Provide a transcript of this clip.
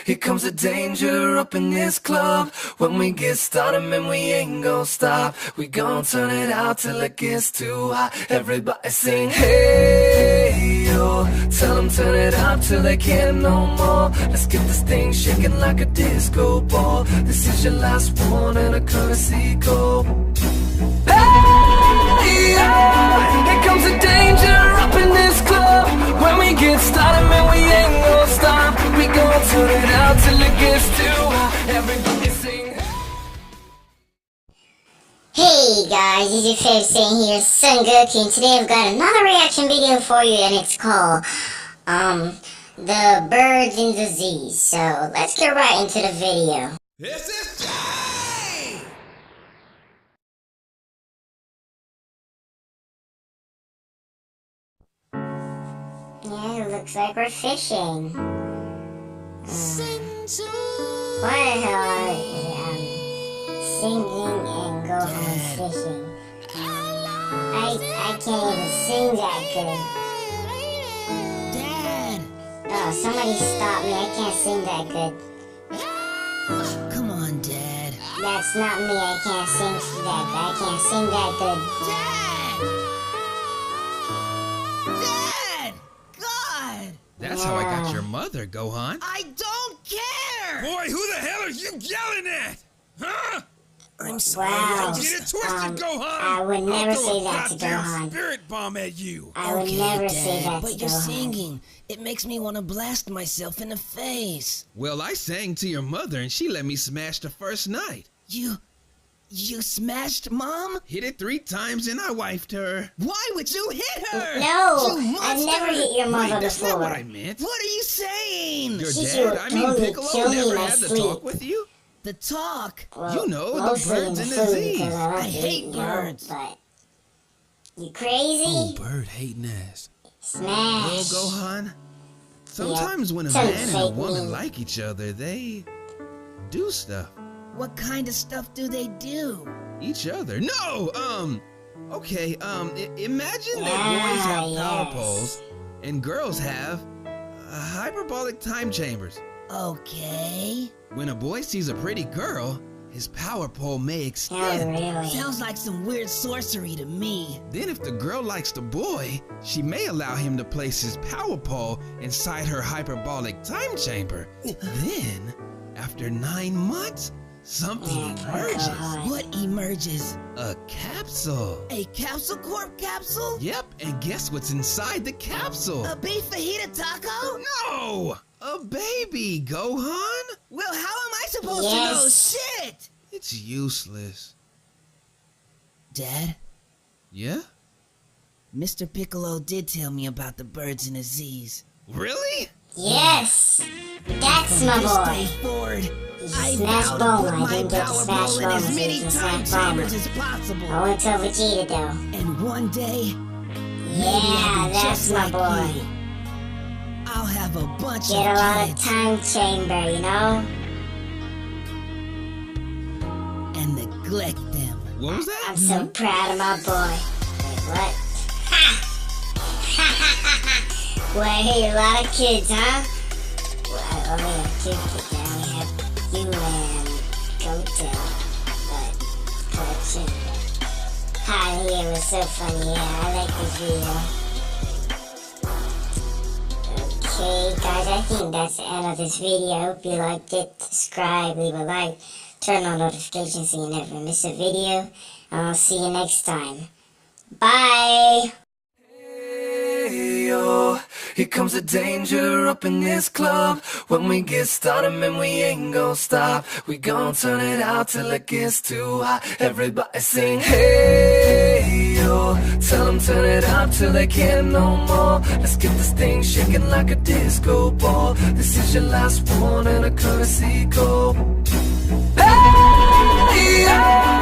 here comes the danger up in this club. When we get started, man, we ain't gon' stop. We gon' turn it out till it gets too hot. Everybody sing, hey, yo. Tell them turn it up till they can't no more. Let's get this thing shaking like a disco ball. This is your last one and a courtesy call. Hey, yo. Here comes the danger up in this club. When we get started, man, we ain't gon' stop. We gon' turn it out till it gets too hot. Everybody sing. Hey guys, it's your favorite saying here, Son Goku, and today I've got another reaction video for you, and it's called, The Birds in the Z's. So, let's get right into the video. This is Jay! Yeah, it looks like we're fishing. What the hell are singing and Gohan fishing? I can't even sing that good. Dad! Oh, somebody stop me, I can't sing that good. Come on, Dad. That's not me, I can't sing that good. Dad! Dad! God! That's how I got your mother, Gohan. I don't care! Boy, who the hell are you yelling at? Huh? I'm sorry. Wow. Get it twisted, Gohan! I would never I'll throw say a that to goddamn Gohan. spirit bomb at you. I would never say that to but you're Gohan. singing. It makes me want to blast myself in the face. Well, I sang to your mother and she let me smash the first night. You smashed Mom? Hit it 3 times and I wifed her. Why would you hit her? No, You I've monster! never hit your mother Wait, that's not before. what I meant. What are you saying? Your She dad, would I mean totally Piccolo, kill me in never my had to sleep. talk with you? The talk. Well, You know, the mostly birds and the food, Z's. 'cause I like I to hate eat, birds. But you crazy? Bird hating ass. Smash. Well, Gohan, sometimes when a Some man and a fake woman news. like each other, they do stuff. What kind of stuff do they do? Each other. No, okay, imagine that boys have power yes. poles and girls have hyperbolic time chambers. Okay. When a boy sees a pretty girl, his power pole may Oh, extend. really? Sounds like some weird sorcery to me. Then if the girl likes the boy, she may allow him to place his power pole inside her hyperbolic time chamber. Then, after 9 months, something emerges. What emerges? A capsule. A capsule corp capsule? Yep, and guess what's inside the capsule? A beef fajita taco? No! A baby, Gohan! Well, how am I supposed Yes. to know shit? It's useless. Dad, Yeah? Mr. Piccolo did tell me about the birds and the Z's. Really? Yes. That's my This day boy. forward, I Smash vow to Bulma. put I my didn't get to power smash ball in Bulma, as so many you can time smash chambers Bulma. as possible. I went to Vegeta though. And one day, Yeah, be that's just my like boy. you. I'll have a bunch Get a lot of of kids time chamber, you know? and neglect them. What was that? I'm so proud of my boy. Wait, what? Well, I hate a lot of kids, huh? Well, I only have 2 kids. I only have you and Goku. But Cartoon. Hi, here was so funny. Yeah, I like this video. Okay, guys, I think that's the end of this video. I hope you liked it. Subscribe, leave a like, turn on notifications so you never miss a video. And I'll see you next time. Bye! Hey, yo, here comes the danger up in this club. When we get started, man, we ain't gon' stop. We gon' turn it out till it gets too hot. Everybody sing, hey, yo. Tell them turn it up till they can't no more. Let's get this thing shaking like a disco ball. This is your last one and a courtesy call. Hey, yo.